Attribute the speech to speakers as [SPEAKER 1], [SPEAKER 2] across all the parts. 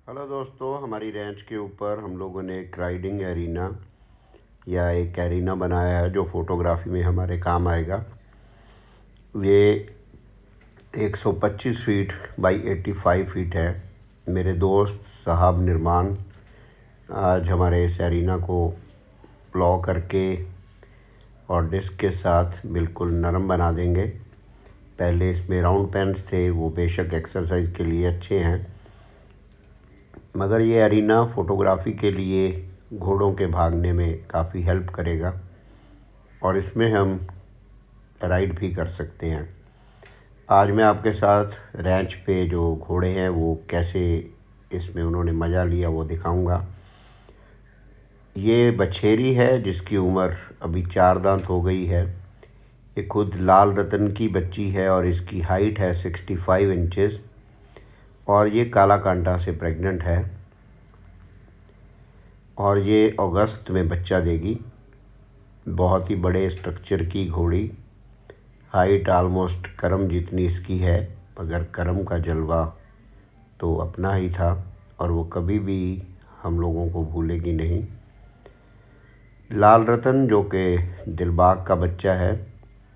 [SPEAKER 1] Hello दोस्तों, हमारी range के ऊपर हम लोगों ने एक राइडिंग एरिना या एक एरिना बनाया है जो फ़ोटोग्राफी में हमारे काम आएगा। ये 125 फीट बाई 85 फीट है। मेरे दोस्त साहब निर्माण आज हमारे इस एरिना को प्लॉ करके और डिस्क के साथ बिल्कुल नरम बना देंगे। पहले इसमें राउंड पेन्स थे, वो बेशक एक्सरसाइज के लिए अच्छे हैं, मगर ये एरिना फ़ोटोग्राफी के लिए घोड़ों के भागने में काफ़ी हेल्प करेगा और इसमें हम राइड भी कर सकते हैं। आज मैं आपके साथ रैंच पे जो घोड़े हैं वो कैसे इसमें उन्होंने मज़ा लिया वो दिखाऊंगा। ये बछेरी है जिसकी उम्र अभी 4 दांत हो गई है। ये खुद लाल रतन की बच्ची है और इसकी हाइट है 65 इंचेस और ये काला कांटा से प्रेग्नेंट है और ये अगस्त में बच्चा देगी। बहुत ही बड़े स्ट्रक्चर की घोड़ी, हाइट आलमोस्ट करम जितनी इसकी है, मगर करम का जलवा तो अपना ही था और वो कभी भी हम लोगों को भूलेगी नहीं। लाल रतन जो कि दिलबाग का बच्चा है,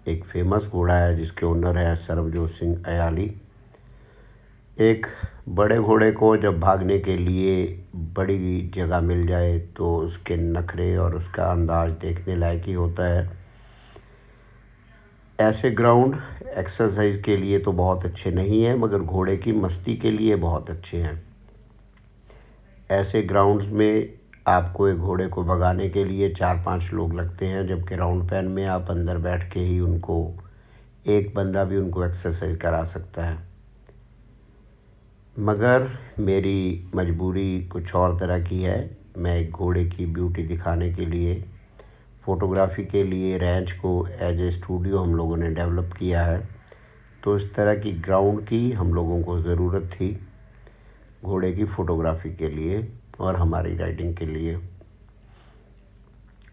[SPEAKER 1] एक फेमस घोड़ा है जिसके ओनर है सरबजोत सिंह अयाली। एक बड़े घोड़े को जब भागने के लिए बड़ी जगह मिल जाए तो उसके नखरे और उसका अंदाज़ देखने लायक ही होता है। ऐसे ग्राउंड एक्सरसाइज के लिए तो बहुत अच्छे नहीं हैं, मगर घोड़े की मस्ती के लिए बहुत अच्छे हैं। ऐसे ग्राउंड्स में आपको एक घोड़े को भगाने के लिए 4-5 लोग लगते हैं, जबकि राउंड पेन में आप अंदर बैठ के ही उनको एक बंदा भी उनको एक्सरसाइज करा सकता है। मगर मेरी मजबूरी कुछ और तरह की है। मैं एक घोड़े की ब्यूटी दिखाने के लिए, फ़ोटोग्राफी के लिए रैंच को एज ए स्टूडियो हम लोगों ने डेवलप किया है, तो इस तरह की ग्राउंड की हम लोगों को ज़रूरत थी घोड़े की फ़ोटोग्राफी के लिए और हमारी राइडिंग के लिए।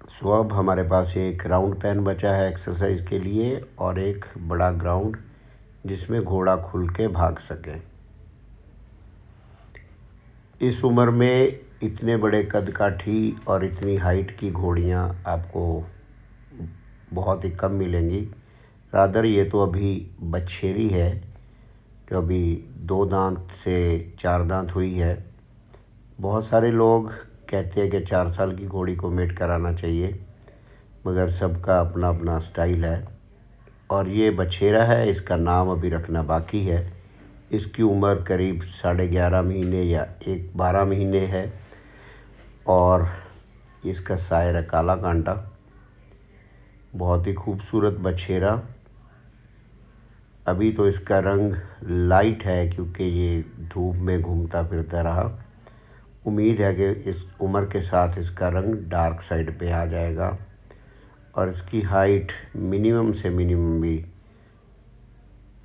[SPEAKER 1] सो अब हमारे पास एक राउंड पेन बचा है एक्सरसाइज के लिए और एक बड़ा ग्राउंड जिसमें घोड़ा खुल के भाग सके। इस उम्र में इतने बड़े कद काठी और इतनी हाइट की घोड़ियाँ आपको बहुत ही कम मिलेंगी। रादर ये तो अभी बछेरी है जो अभी 2 दांत से 4 दांत हुई है। बहुत सारे लोग कहते हैं कि 4 साल की घोड़ी को मेट कराना चाहिए, मगर सबका अपना अपना स्टाइल है। और ये बछेरा है, इसका नाम अभी रखना बाकी है। इसकी उम्र करीब 11.5 महीने या 12 महीने है और इसका सायर है काला कांटा। बहुत ही खूबसूरत बछेरा। अभी तो इसका रंग लाइट है क्योंकि ये धूप में घूमता फिरता रहा। उम्मीद है कि इस उम्र के साथ इसका रंग डार्क साइड पे आ जाएगा और इसकी हाइट मिनिमम से मिनिमम भी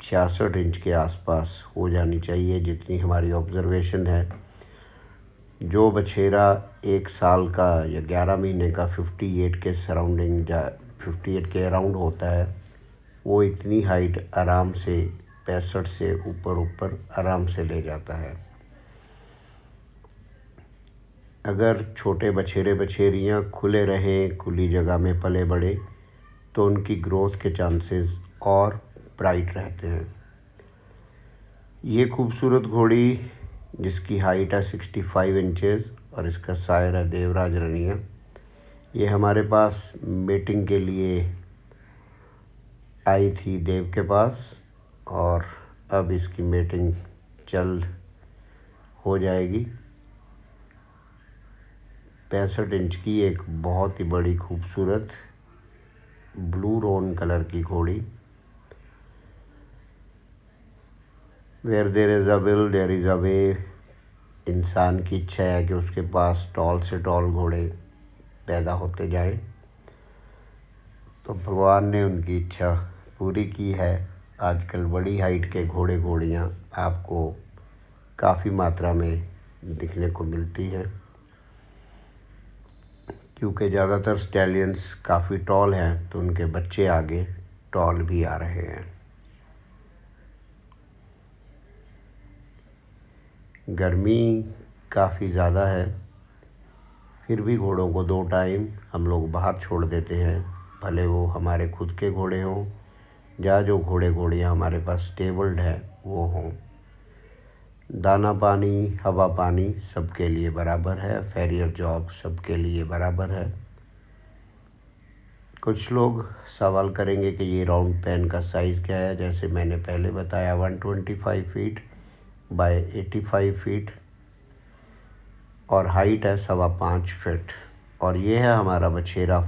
[SPEAKER 1] 66 इंच के आसपास हो जानी चाहिए, जितनी हमारी ऑब्ज़र्वेशन है। जो बछेरा 1 साल का या 11 महीने का 58 के सराउंडिंग या 58 के अराउंड होता है, वो इतनी हाइट आराम से 65 से ऊपर आराम से ले जाता है। अगर छोटे बछेरे बछेरियाँ खुले रहें, खुली जगह में पले बढ़े, तो उनकी ग्रोथ के चांसेस और ब्राइट रहते हैं। ये खूबसूरत घोड़ी जिसकी हाइट है 65 इंचेस और इसका सायर है देवराज रनिया, ये हमारे पास मीटिंग के लिए आई थी देव के पास और अब इसकी मीटिंग जल्द हो जाएगी। 65 इंच की एक बहुत ही बड़ी खूबसूरत ब्लू रोन कलर की घोड़ी। Where there is a will there is a way. इंसान की इच्छा है कि उसके पास टॉल से टॉल घोड़े पैदा होते जाए, तो भगवान ने उनकी इच्छा पूरी की है। आजकल बड़ी हाइट के घोड़े घोड़ियाँ आपको काफ़ी मात्रा में दिखने को मिलती हैं, क्योंकि ज़्यादातर स्टैलियंस काफ़ी टॉल हैं, तो उनके बच्चे आगे टॉल भी आ रहे हैं। गर्मी काफ़ी ज़्यादा है। फिर भी घोड़ों को 2 टाइम हम लोग बाहर छोड़ देते हैं, भले वो हमारे खुद के घोड़े हों या जो घोड़ियाँ हमारे पास स्टेबल्ड है वो हों। दाना पानी, हवा पानी सबके लिए बराबर है, फैरियर जॉब सबके लिए बराबर है। कुछ लोग सवाल करेंगे कि ये राउंड पेन का साइज़ क्या है। जैसे मैंने पहले बताया 125 फीट बाय 85 फीट और हाइट है 5.25 फीट। और ये है हमारा बछेरा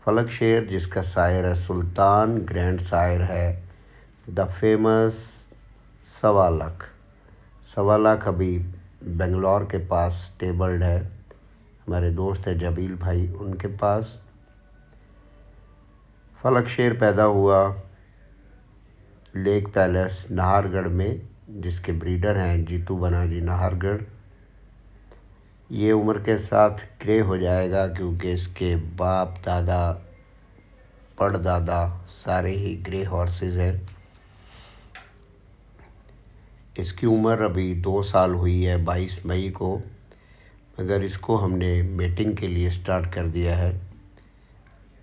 [SPEAKER 1] फलक शेर जिसका सायर है सुल्तान, ग्रैंड सायर है द फेमस सवा लाख अभी बेंगलोर के पास स्टेबल्ड है। हमारे दोस्त है जबील भाई, उनके पास। फलक शेर पैदा हुआ लेक पैलेस नाहरगढ़ में, जिसके ब्रीडर हैं जीतू बनाजी नाहरगढ़। ये उम्र के साथ ग्रे हो जाएगा क्योंकि इसके बाप दादा परदादा सारे ही ग्रे हॉर्सेस हैं। इसकी उम्र अभी 2 साल हुई है 22 मई को, मगर इसको हमने मीटिंग के लिए स्टार्ट कर दिया है।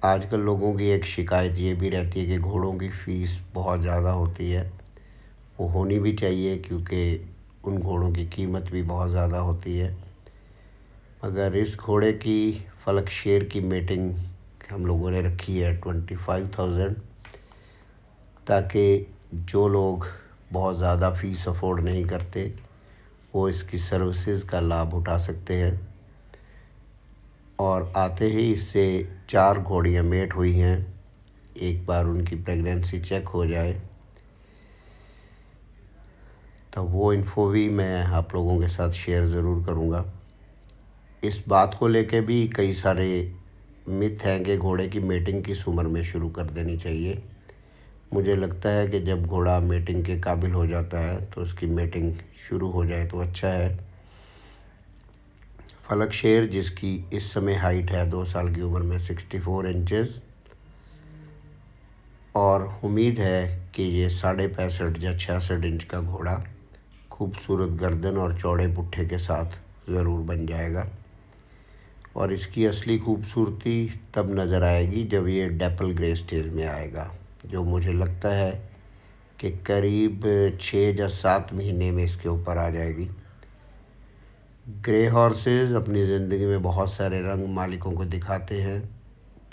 [SPEAKER 1] आजकल लोगों की एक शिकायत ये भी रहती है कि घोड़ों की फ़ीस बहुत ज़्यादा होती है। वो होनी भी चाहिए क्योंकि उन घोड़ों की कीमत भी बहुत ज़्यादा होती है। मगर इस घोड़े की फलक शेर की मीटिंग हम लोगों ने रखी है 25,000, ताकि जो लोग बहुत ज़्यादा फ़ीस अफोर्ड नहीं करते वो इसकी सर्विसेज का लाभ उठा सकते हैं। और आते ही इससे 4 घोड़ियाँ मेट हुई हैं। एक बार उनकी प्रेगनेंसी चेक हो जाए तब वो इन्फो भी मैं आप लोगों के साथ शेयर ज़रूर करूँगा। इस बात को लेके भी कई सारे मिथ हैं कि घोड़े की मेटिंग किस उम्र में शुरू कर देनी चाहिए। मुझे लगता है कि जब घोड़ा मेटिंग के काबिल हो जाता है तो उसकी मेटिंग शुरू हो जाए तो अच्छा है। फलक शेर जिसकी इस समय हाइट है 2 साल की उम्र में 64 इंचेस, और उम्मीद है कि ये 65.5 या 66 इंच का घोड़ा खूबसूरत गर्दन और चौड़े पुट्ठे के साथ ज़रूर बन जाएगा। और इसकी असली खूबसूरती तब नज़र आएगी जब ये डेपल ग्रे स्टेज में आएगा, जो मुझे लगता है कि करीब 6 या 7 महीने में इसके ऊपर आ जाएगी। ग्रे हॉर्सेस अपनी ज़िंदगी में बहुत सारे रंग मालिकों को दिखाते हैं।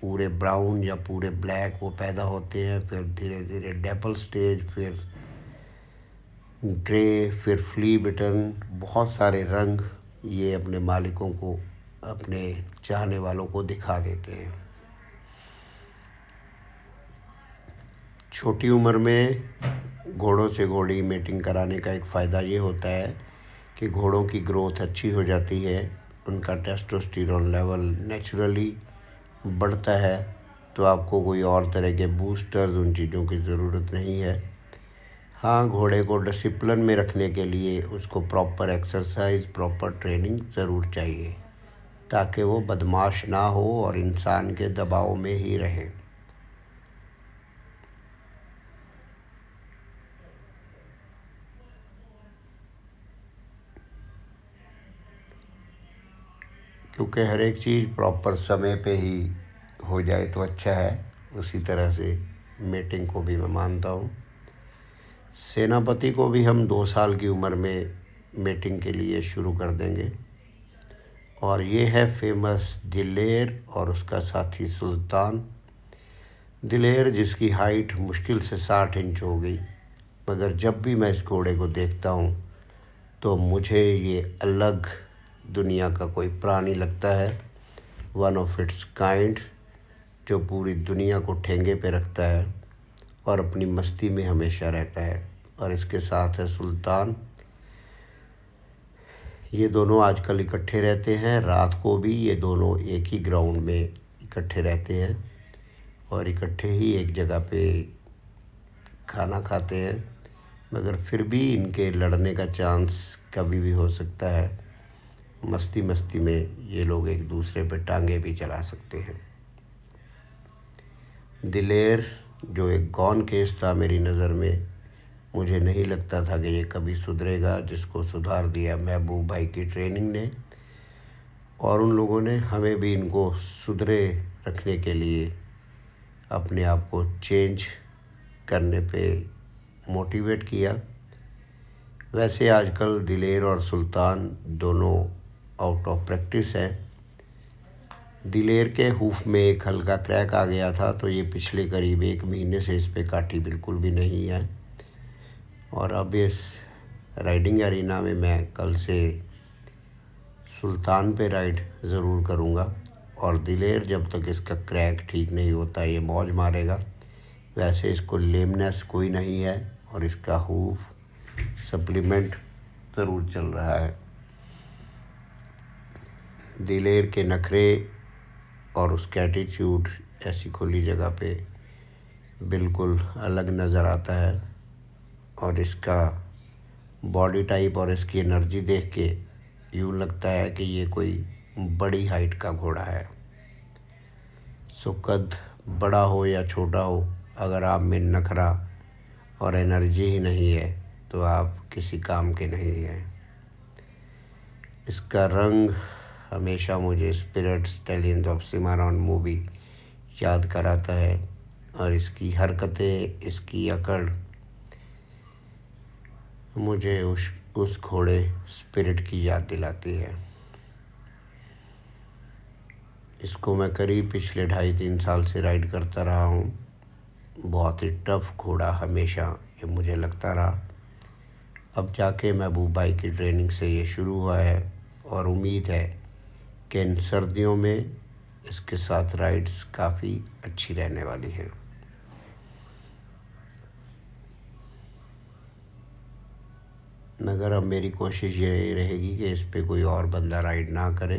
[SPEAKER 1] पूरे ब्राउन या पूरे ब्लैक वो पैदा होते हैं, फिर धीरे धीरे डेपल स्टेज, फिर ग्रे, फिर फ्ली बिटन। बहुत सारे रंग ये अपने मालिकों को, अपने चाहने वालों को दिखा देते हैं। छोटी उम्र में घोड़ों से घोड़ी मेटिंग कराने का एक फ़ायदा ये होता है कि घोड़ों की ग्रोथ अच्छी हो जाती है, उनका टेस्टोस्टेरोन लेवल नेचुरली बढ़ता है, तो आपको कोई और तरह के बूस्टर्स उन चीज़ों की ज़रूरत नहीं है। हाँ, घोड़े को डिसिप्लिन में रखने के लिए उसको प्रॉपर एक्सरसाइज, प्रॉपर ट्रेनिंग ज़रूर चाहिए, ताकि वो बदमाश ना हो और इंसान के दबाव में ही रहे। क्योंकि हर एक चीज़ प्रॉपर समय पे ही हो जाए तो अच्छा है, उसी तरह से मीटिंग को भी मैं मानता हूँ। सेनापति को भी हम 2 साल की उम्र में मीटिंग के लिए शुरू कर देंगे। और ये है फेमस दिलेर और उसका साथी सुल्तान। दिलेर जिसकी हाइट मुश्किल से 60 इंच हो गई, मगर जब भी मैं इस घोड़े को देखता हूँ तो मुझे ये अलग दुनिया का कोई प्राणी लगता है, वन ऑफ इट्स काइंड, जो पूरी दुनिया को ठेंगे पे रखता है और अपनी मस्ती में हमेशा रहता है। और इसके साथ है सुल्तान। ये दोनों आजकल इकट्ठे रहते हैं, रात को भी ये दोनों एक ही ग्राउंड में इकट्ठे रहते हैं और इकट्ठे ही एक जगह पे खाना खाते हैं। मगर फिर भी इनके लड़ने का चांस कभी भी हो सकता है। मस्ती मस्ती में ये लोग एक दूसरे पे टांगे भी चला सकते हैं। दिलेर जो एक गॉन केस था मेरी नज़र में, मुझे नहीं लगता था कि ये कभी सुधरेगा, जिसको सुधार दिया महबूब भाई की ट्रेनिंग ने, और उन लोगों ने हमें भी इनको सुधरे रखने के लिए अपने आप को चेंज करने पे मोटिवेट किया। वैसे आजकल दिलेर और सुल्तान दोनों आउट ऑफ प्रैक्टिस हैं। दिलेर के हूफ में एक हल्का क्रैक आ गया था, तो ये पिछले करीब 1 महीने से इस पे काठी बिल्कुल भी नहीं है। और अब इस राइडिंग एरिना में मैं कल से सुल्तान पे राइड ज़रूर करूँगा, और दिलेर जब तक इसका क्रैक ठीक नहीं होता ये मौज मारेगा। वैसे इसको लेमनेस कोई नहीं है, और इसका हूफ सप्लीमेंट ज़रूर चल रहा है। दिलेर के नखरे और उसका एटीट्यूड ऐसी खुली जगह पे बिल्कुल अलग नज़र आता है, और इसका बॉडी टाइप और इसकी एनर्जी देख के यूँ लगता है कि ये कोई बड़ी हाइट का घोड़ा है। सो कद बड़ा हो या छोटा हो, अगर आप में नखरा और एनर्जी ही नहीं है तो आप किसी काम के नहीं हैं। इसका रंग हमेशा मुझे स्पिरिट स्टैलियंस ऑफ सिमारॉन मूवी याद कराता है, और इसकी हरकतें, इसकी अकड़ मुझे उस घोड़े स्पिरिट की याद दिलाती है। इसको मैं करीब पिछले 2.5-3 साल से राइड करता रहा हूँ। बहुत ही टफ घोड़ा हमेशा ये मुझे लगता रहा। अब जाके महबूब भाई की ट्रेनिंग से ये शुरू हुआ है, और उम्मीद है कि इन सर्दियों में इसके साथ राइड्स काफ़ी अच्छी रहने वाली हैं। मगर अब मेरी कोशिश ये रहेगी कि इस पे कोई और बंदा राइड ना करे।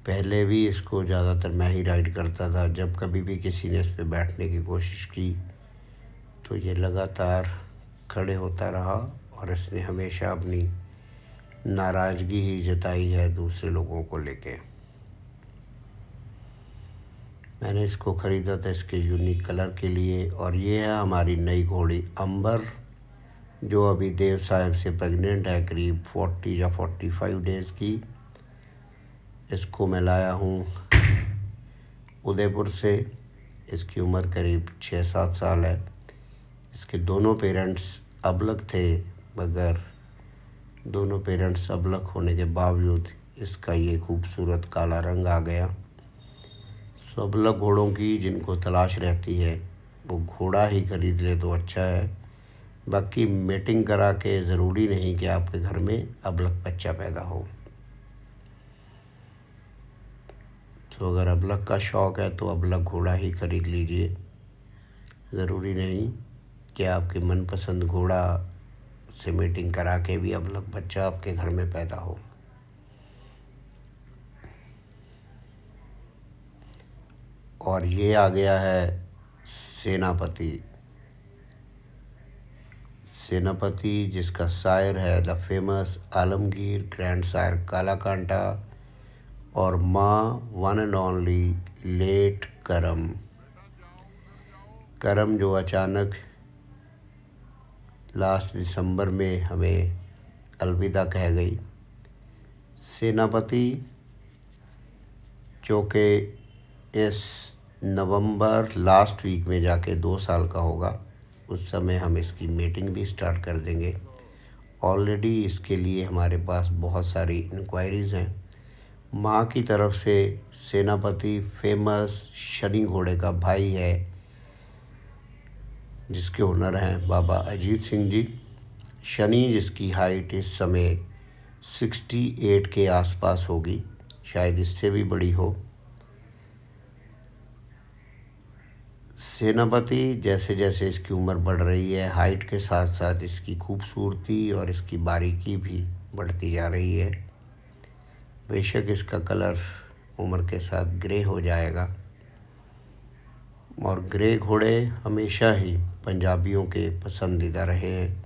[SPEAKER 1] पहले भी इसको ज़्यादातर मैं ही राइड करता था। जब कभी भी किसी ने इस पे बैठने की कोशिश की तो ये लगातार खड़े होता रहा, और इसने हमेशा अपनी नाराज़गी ही जताई है दूसरे लोगों को लेके। मैंने इसको ख़रीदा था इसके यूनिक कलर के लिए, और ये है हमारी नई घोड़ी अंबर, जो अभी देव साहब से प्रेग्नेंट है, करीब 40 या 45 डेज़ की। इसको मैं लाया हूँ उदयपुर से। इसकी उम्र करीब 6-7 साल है। इसके दोनों पेरेंट्स अबलग थे, मगर दोनों पेरेंट्स अबलग होने के बावजूद इसका ये खूबसूरत काला रंग आ गया। सो अबलग घोड़ों की जिनको तलाश रहती है वो घोड़ा ही खरीद ले तो अच्छा है। बाकी मेटिंग करा के ज़रूरी नहीं कि आपके घर में अबलग बच्चा पैदा हो। तो अगर अबलग का शौक़ है तो अबलग घोड़ा ही खरीद लीजिए। ज़रूरी नहीं कि आपके मनपसंद घोड़ा से मीटिंग करा के भी अबलग बच्चा आपके घर में पैदा हो। और ये आ गया है सेनापति। सेनापति जिसका शायर है द फेमस आलमगीर ग्रैंड शायर काला कांटा, और माँ वन एंड ओनली लेट करम। करम जो अचानक लास्ट दिसंबर में हमें अलविदा कह गई। सेनापति जो कि इस नवंबर लास्ट वीक में जाके 2 साल का होगा, उस समय हम इसकी मीटिंग भी स्टार्ट कर देंगे। ऑलरेडी इसके लिए हमारे पास बहुत सारी इंक्वायरीज़ हैं। माँ की तरफ से सेनापति फेमस शनि घोड़े का भाई है, जिसके ओनर हैं बाबा अजीत सिंह जी। शनि जिसकी हाइट इस समय 68 के आसपास होगी, शायद इससे भी बड़ी हो। सेनापति जैसे जैसे इसकी उम्र बढ़ रही है, हाइट के साथ साथ इसकी खूबसूरती और इसकी बारीकी भी बढ़ती जा रही है। बेशक इसका कलर उम्र के साथ ग्रे हो जाएगा, और ग्रे घोड़े हमेशा ही पंजाबियों के पसंदीदा रहे हैं,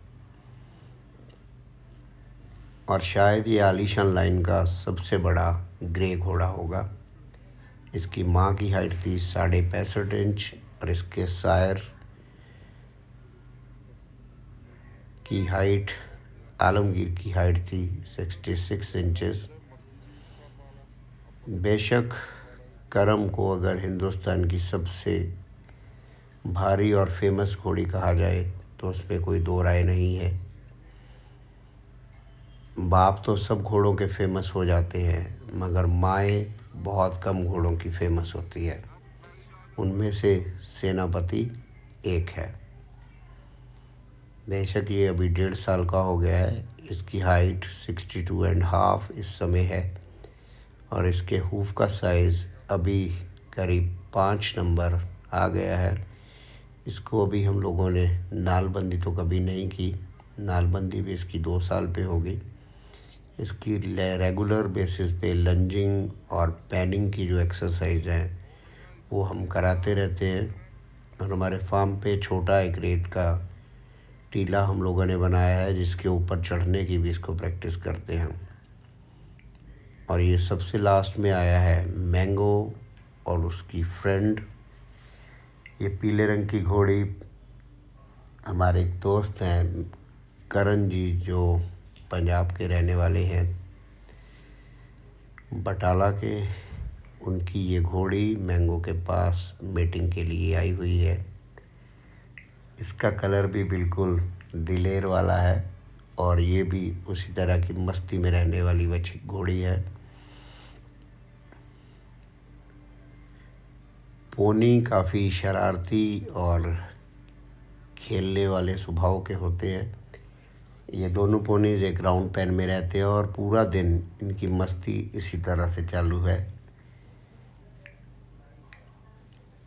[SPEAKER 1] और शायद ये आलीशान लाइन का सबसे बड़ा ग्रे घोड़ा होगा। इसकी माँ की हाइट थी 65.5 इंच, और इसके शायर की हाइट, आलमगीर की हाइट थी 66 इंचेस। बेशक करम को अगर हिंदुस्तान की सबसे भारी और फेमस घोड़ी कहा जाए तो उस पर कोई दो राय नहीं है। बाप तो सब घोड़ों के फेमस हो जाते हैं, मगर माएँ बहुत कम घोड़ों की फेमस होती है। उनमें से सेनापति एक है। बेशक ये अभी 1.5 साल का हो गया है। इसकी हाइट 62.5 इस समय है और इसके हूफ का साइज़ अभी करीब 5 नंबर आ गया है। इसको अभी हम लोगों ने नालबंदी तो कभी नहीं की, नालबंदी भी इसकी 2 साल पे होगी। इसकी रेगुलर बेसिस पे लंजिंग और पैनिंग की जो एक्सरसाइज हैं वो हम कराते रहते हैं। और हमारे फार्म पे छोटा एक रेत का टीला हम लोगों ने बनाया है जिसके ऊपर चढ़ने की भी इसको प्रैक्टिस करते हैं। और ये सबसे लास्ट में आया है मैंगो और उसकी फ्रेंड। ये पीले रंग की घोड़ी हमारे एक दोस्त हैं करण जी, जो पंजाब के रहने वाले हैं, बटाला के। उनकी ये घोड़ी मैंगो के पास मीटिंग के लिए आई हुई है। इसका कलर भी बिल्कुल दिलेर वाला है और ये भी उसी तरह की मस्ती में रहने वाली बच्ची घोड़ी है। पोनी काफ़ी शरारती और खेलने वाले स्वभाव के होते हैं। ये दोनों पोनीज एक राउंड पेन में रहते हैं और पूरा दिन इनकी मस्ती इसी तरह से चालू है।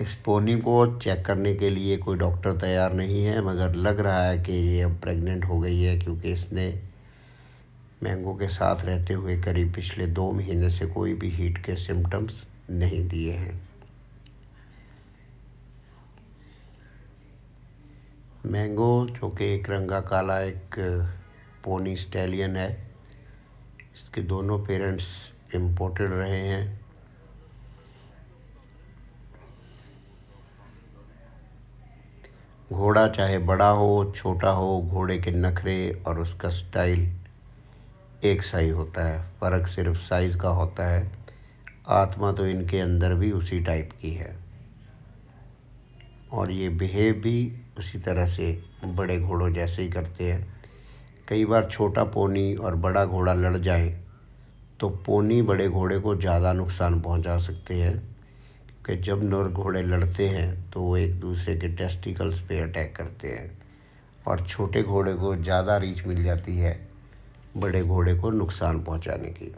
[SPEAKER 1] इस पोनी को चेक करने के लिए कोई डॉक्टर तैयार नहीं है, मगर लग रहा है कि ये अब प्रेग्नेंट हो गई है, क्योंकि इसने मैंगो के साथ रहते हुए करीब पिछले 2 महीने से कोई भी हीट के सिम्टम्स नहीं दिए हैं। मैंगो जो कि एक रंगा काला एक पोनी स्टैलियन है, इसके दोनों पेरेंट्स इम्पोर्टेड रहे हैं। घोड़ा चाहे बड़ा हो छोटा हो, घोड़े के नखरे और उसका स्टाइल एक सा ही होता है। फ़र्क सिर्फ साइज़ का होता है। आत्मा तो इनके अंदर भी उसी टाइप की है और ये बिहेव भी उसी तरह से बड़े घोड़ों जैसे ही करते हैं। कई बार छोटा पोनी और बड़ा घोड़ा लड़ जाए तो पोनी बड़े घोड़े को ज़्यादा नुकसान पहुंचा सकते हैं, कि जब नर घोड़े लड़ते हैं तो वो एक दूसरे के टेस्टिकल्स पे अटैक करते हैं और छोटे घोड़े को ज़्यादा रीच मिल जाती है बड़े घोड़े को नुकसान पहुंचाने की।